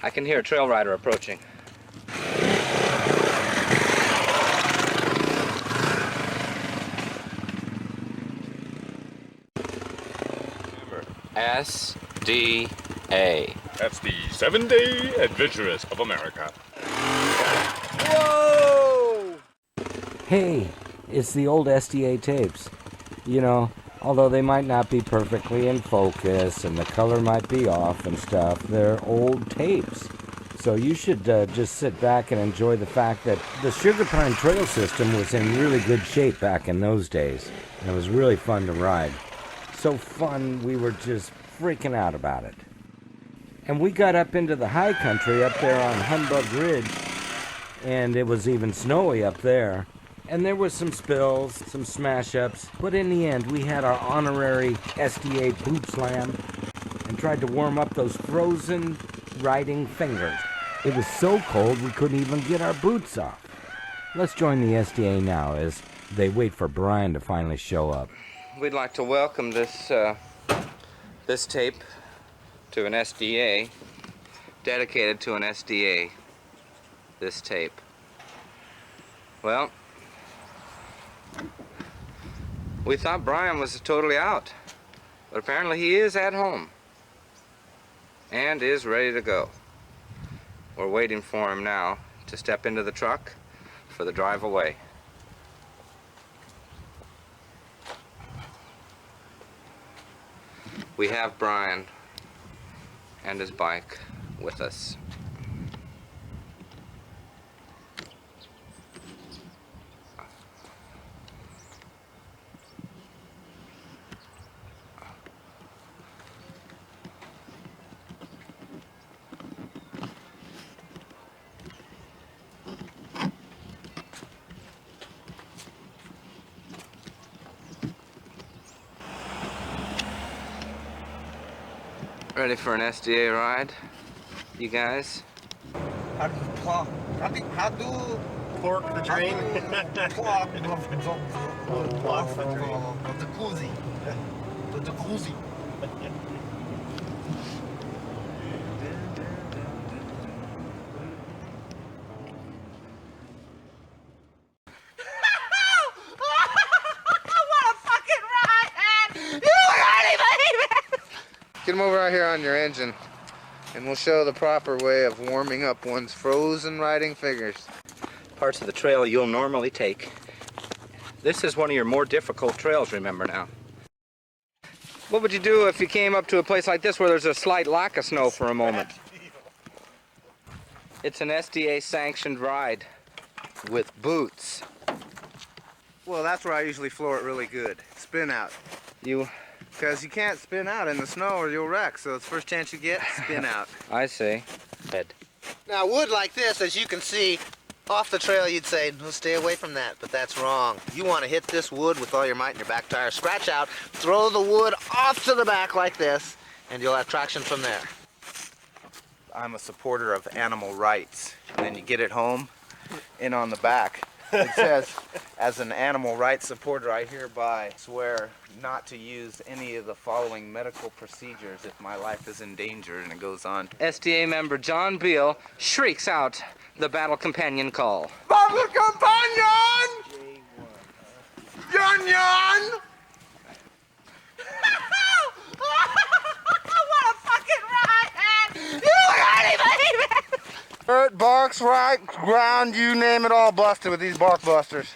I can hear a trail rider approaching. Remember, SDA. That's the 7-Day Adventurers of America. Whoa! Hey, it's the old SDA tapes. You know, although they might not be perfectly in focus and the color might be off and stuff, they're old tapes. So you should just sit back and enjoy the fact that the Sugar Pine Trail system was in really good shape back in those days. And it was really fun to ride. So fun, we were just freaking out about it. And we got up into the high country up there on Humbug Ridge, and it was even snowy up there. And there was some spills, some smash-ups, but in the end we had our honorary SDA boot slam and tried to warm up those frozen riding fingers. It was so cold we couldn't even get our boots off. Let's join the SDA now as they wait for Brian to finally show up. We'd like to welcome this tape to an SDA, dedicated to an SDA, this tape. Well, we thought Brian was totally out, but apparently he is at home and is ready to go. We're waiting for him now to step into the truck for the drive away. We have Brian and his bike with us. Ready for an SDA ride, you guys? How do Fork the train. the jacuzzi. The jacuzzi. Get him over out here on your engine, and we'll show the proper way of warming up one's frozen riding fingers. Parts of the trail you'll normally take. This is one of your more difficult trails, remember now. What would you do if you came up to a place like this where there's a slight lack of snow for a moment? It's an SDA sanctioned ride with boots. Well, that's where I usually floor it really good. Spin out. Because you can't spin out in the snow or you'll wreck, so it's the first chance you get, spin out. I see. Head. Now wood like this, as you can see, off the trail you'd say, no, stay away from that, but that's wrong. You want to hit this wood with all your might in your back tire, scratch out, throw the wood off to the back like this, and you'll have traction from there. I'm a supporter of animal rights. And then you get it home, in on the back. It says, as an animal rights supporter, I hereby swear not to use any of the following medical procedures if my life is in danger, and it goes on. SDA member John Beal shrieks out the battle companion call. Battle companion! Yon yon! What a fucking ride! You ready, baby? Dirt, barks, right, ground, you name it, all busted with these bark busters.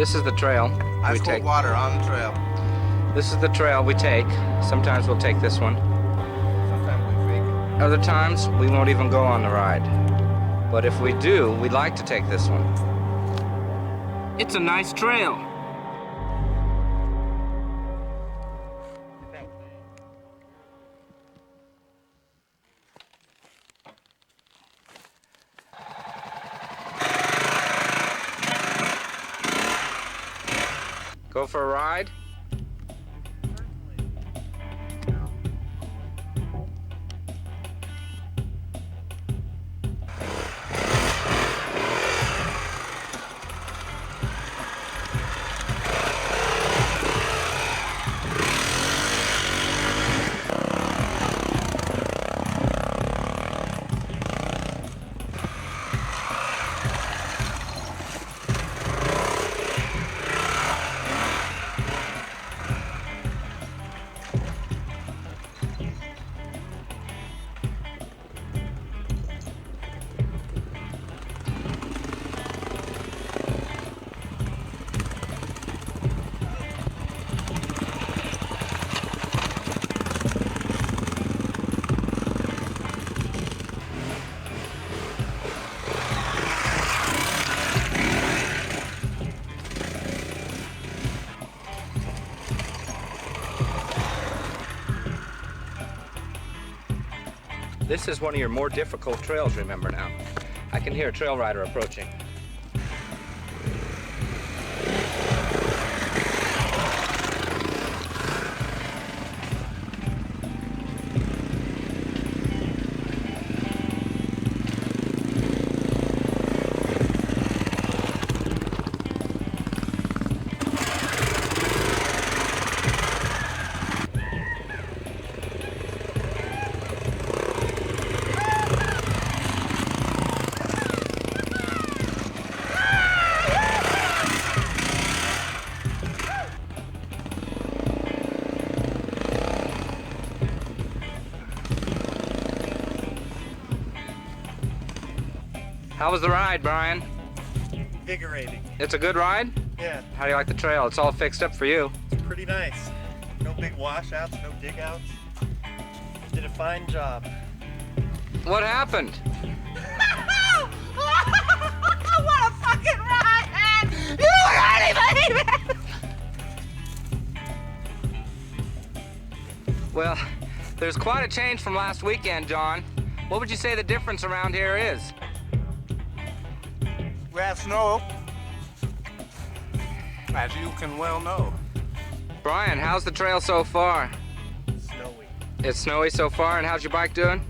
This is the trail Ice we cold take. water on the trail. This is the trail we take. Sometimes we'll take this one. Sometimes we fake it. Other times we won't even go on the ride. But if we do, we'd like to take this one. It's a nice trail. Go for a ride? This is one of your more difficult trails, remember now. I can hear a trail rider approaching. How was the ride, Brian? Invigorating. It's a good ride? Yeah, How do you like the trail? It's all fixed up for you. it's pretty nice. No big washouts, no dig outs. Did a fine job. What happened? What a fucking ride, man! You already made it! Well, there's quite a change from last weekend, John. What would you say the difference around here is? We have snow, as you can well know. Brian, how's the trail so far? Snowy. It's snowy so far, and how's your bike doing?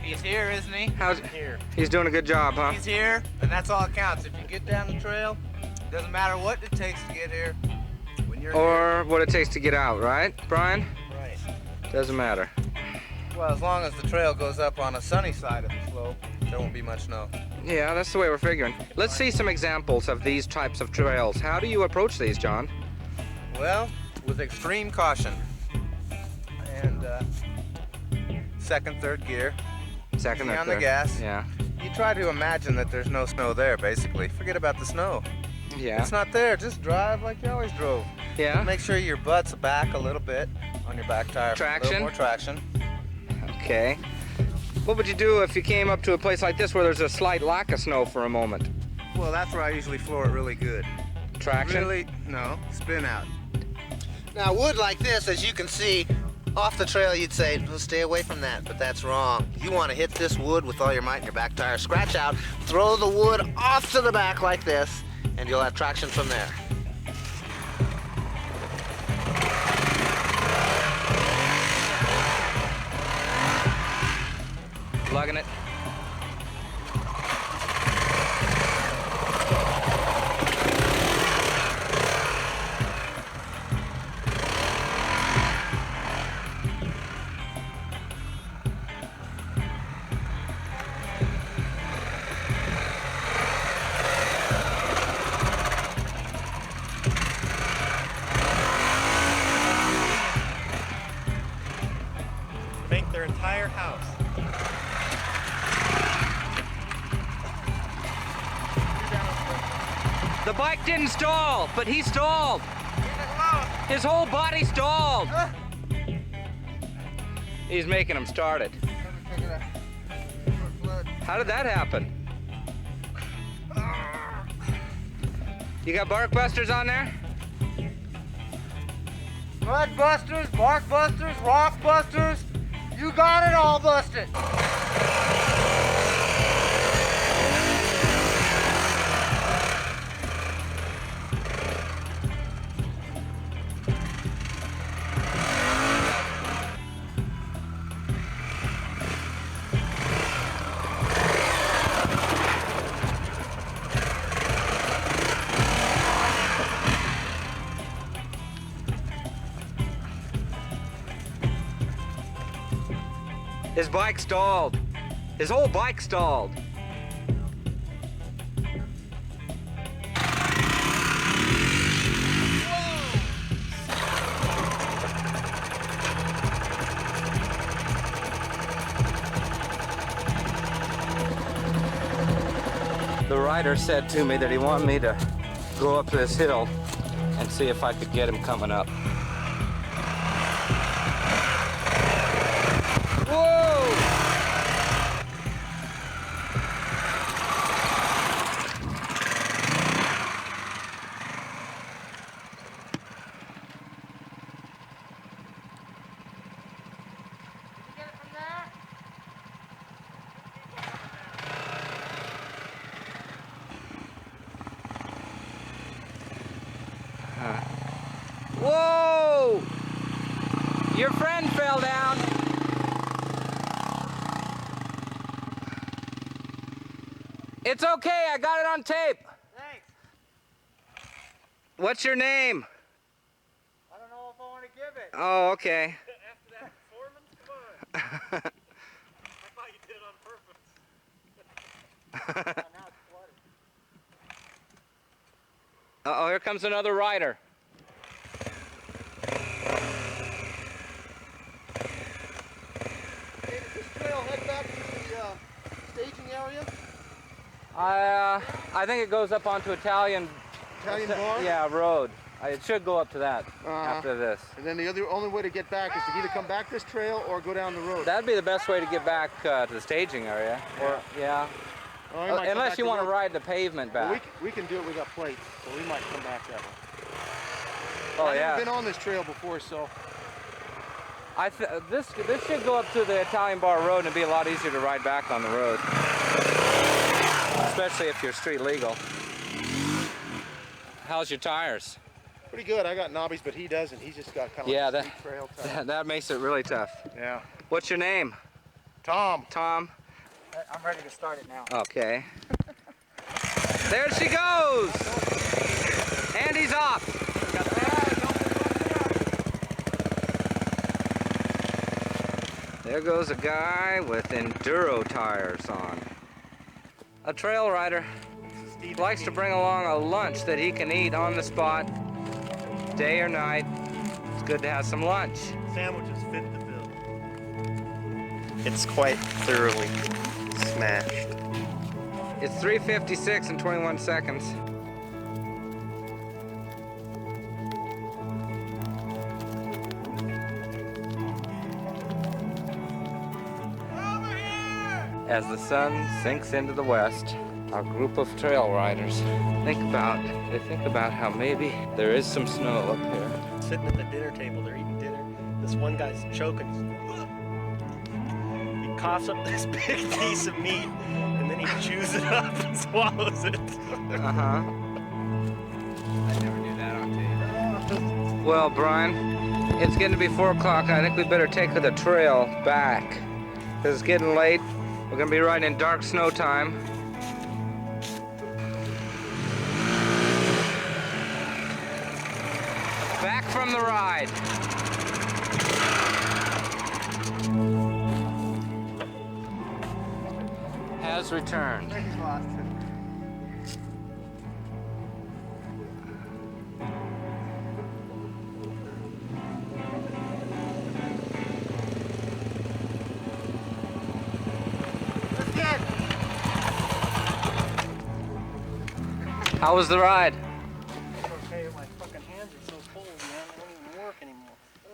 He's here, isn't he? How's Here. He's doing a good job, huh? He's here, and that's all that counts. If you get down the trail, doesn't matter what it takes to get here. When you're here, Or what it takes to get out, right, Brian? Right. Doesn't matter. well, as long as the trail goes up on a sunny side of the slope, there won't be much snow. Yeah, that's the way we're figuring. Let's see some examples of these types of trails. How do you approach these, John? Well, with extreme caution. And second, third gear. Second Easy or on the third? gas. Yeah. You try to imagine that there's no snow there, basically. Forget about the snow. Yeah. It's not there. Just drive like you always drove. Yeah. Make sure your butt's back a little bit on your back tire. for A Traction? little more traction. Okay. What would you do if you came up to a place like this where there's a slight lack of snow for a moment? Well, that's where I usually floor it really good. Traction? Really? No. Spin out. Now, wood like this, as you can see, off the trail you'd say, well, stay away from that, but that's wrong. You want to hit this wood with all your might in your back tire, scratch out, throw the wood off to the back like this, and you'll have traction from there. Lugging it. Make their entire house. bike didn't stall, but he stalled. His whole body stalled. He's making him start it. How did that happen? You got bark busters on there? Mud busters, bark busters, rock busters. You got it all busted. His bike stalled. His whole bike stalled. The rider said to me that he wanted me to go up this hill and see if I could get him coming up. Whoa! Your friend fell down. It's okay, I got it on tape. Thanks. What's your name? I don't know if I want to give it. Oh, okay. After that performance, come on. I thought you did it on purpose. Now it's flooded. Uh-oh, here comes another rider. Hey, does this trail head back to the staging area? I think it goes up onto Italian Bar? Yeah, road. It should go up to that after this. And then the only way to get back is to either come back this trail or go down the road. That'd be the best way to get back to the staging area. Or yeah. Or we might come Unless back you the want to road. ride the pavement Well, back. we can do it. We got plates, so we might come back that way. Oh I've yeah. never been on this trail before, so This should go up to the Italian Bar Road and it'd be a lot easier to ride back on the road. Especially if you're street legal. How's your tires? pretty good. I got knobbies, but he doesn't. He's just got kind of Yeah, like a street trail tire. that makes it really tough. Yeah. What's your name? Tom. Tom? I'm ready to start it now. Okay. There she goes! And he's off. There goes a guy with enduro tires on. A trail rider likes to bring along a lunch that he can eat on the spot, day or night. It's good to have some lunch. Sandwiches fit the bill. It's quite thoroughly smashed. It's 3:56 and 21 seconds. As the sun sinks into the west, our group of trail riders think about how maybe there is some snow up here. Sitting at the dinner table, they're eating dinner. This one guy's choking. He coughs up this big piece of meat, and then he chews it up and swallows it. Uh-huh. I never knew that on tape. Well, Brian, it's getting to be 4 o'clock. I think we better take the trail back. 'Cause it's getting late. We're gonna be riding in dark snow time. Back from the ride. Has returned. He's lost it. How was the ride?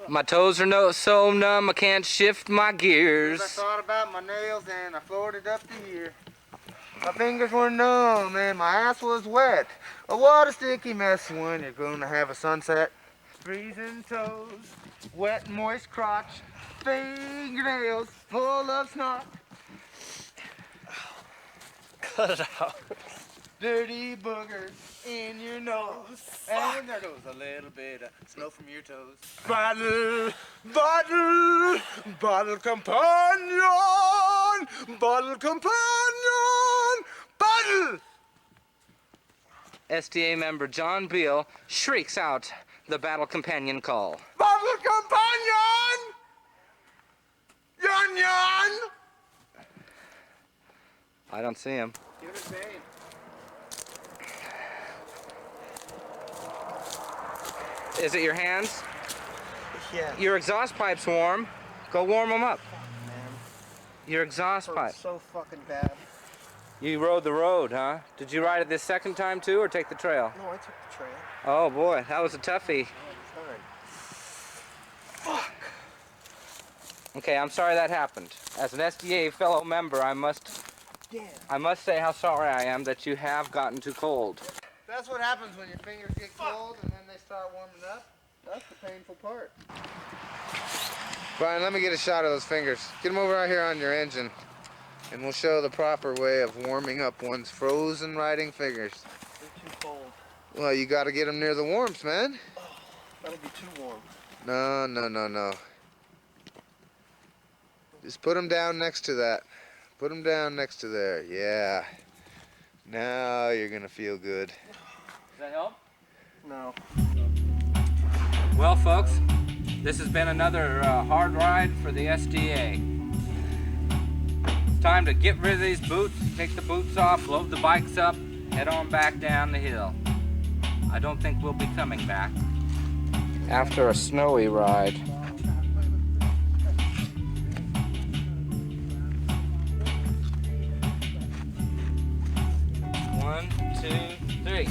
My toes are so numb I can't shift my gears. I thought about my nails and I floated up to here. My fingers were numb and my ass was wet. Oh, what a sticky mess when you're gonna have a sunset. Freezing toes, wet and moist crotch, fingernails full of snot. Cut it out. Dirty boogers in your nose. And there goes a little bit of snow from your toes. Bottle, bottle, bottle companion, bottle companion, bottle! SDA member John Beal shrieks out the battle companion call. Bottle companion! Yon yon! I don't see him. Give it a name. Is it your hands? Yeah. Your exhaust pipe's warm. Go warm them up. Man, Your exhaust pipe. so fucking bad. You rode the road, huh? Did you ride it this second time too, or take the trail? No, I took the trail. Oh boy, that was a toughie. Okay, I'm sorry that happened. As an SDA fellow member, I must say how sorry I am that you have gotten too cold. That's what happens when your fingers get cold and then they start warming up. That's the painful part. Brian, let me get a shot of those fingers. Get them over out here on your engine, and we'll show the proper way of warming up one's frozen riding fingers. They're too cold. Well, you got to get them near the warmth, man. That'll be too warm. No, no, no, no. Just put them down next to that. Put them down next to there. Yeah. Now you're going to feel good. Does that help? No. Well, folks, this has been another hard ride for the SDA. It's time to get rid of these boots, take the boots off, load the bikes up, head on back down the hill. I don't think we'll be coming back. After a snowy ride. One, two, three.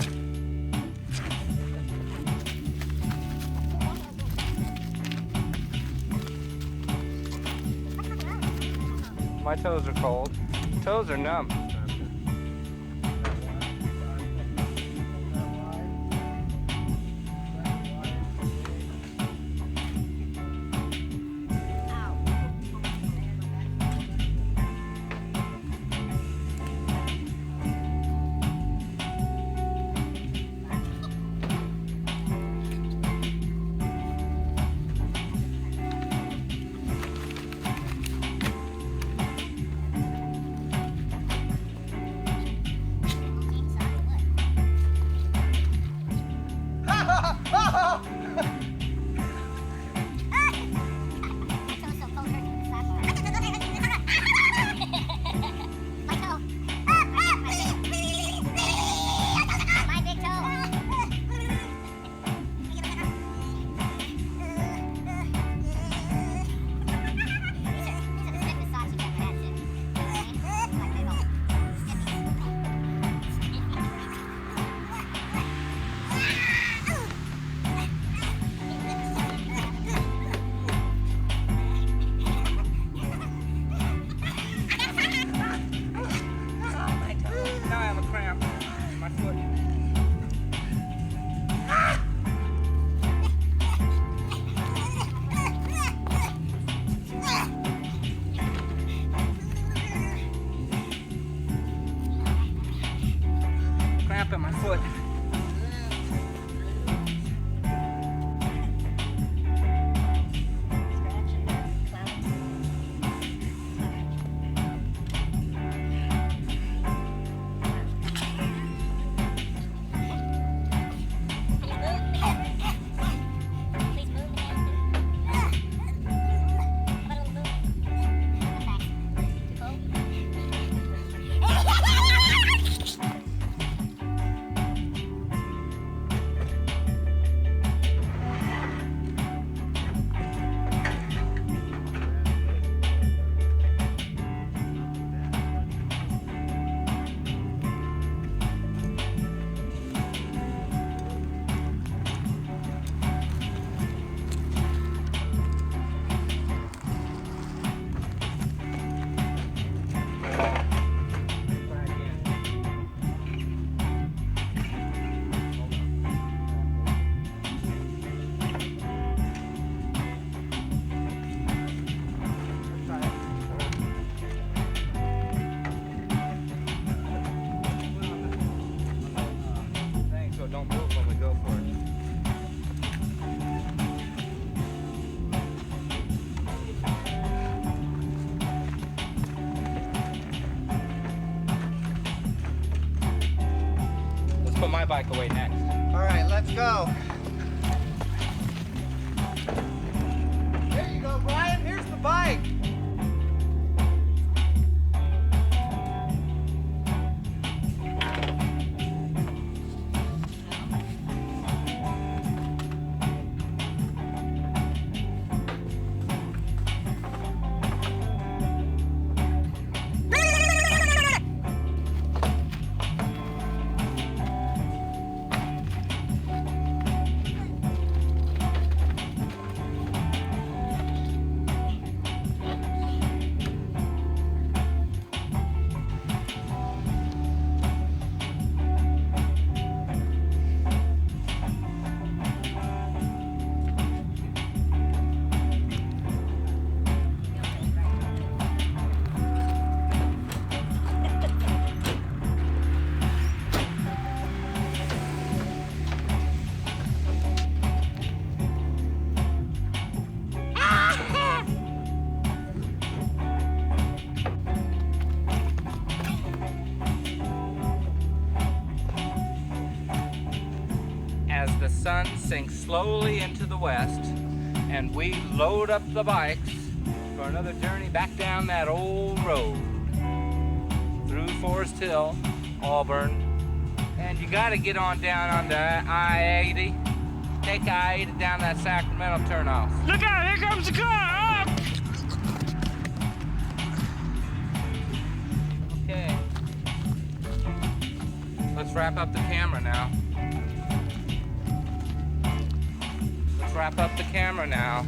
My toes are cold. Toes are numb. put my bike away next. All right, let's go. There you go, Brian. Here's the bike. As the sun sinks slowly into the west and we load up the bikes for another journey back down that old road through Forest Hill, Auburn, and you got to get on down onto I-80. Take I-80 down that Sacramento turnoff. Look out, here comes the car! Okay. Let's wrap up the camera now. Wrap up the camera now.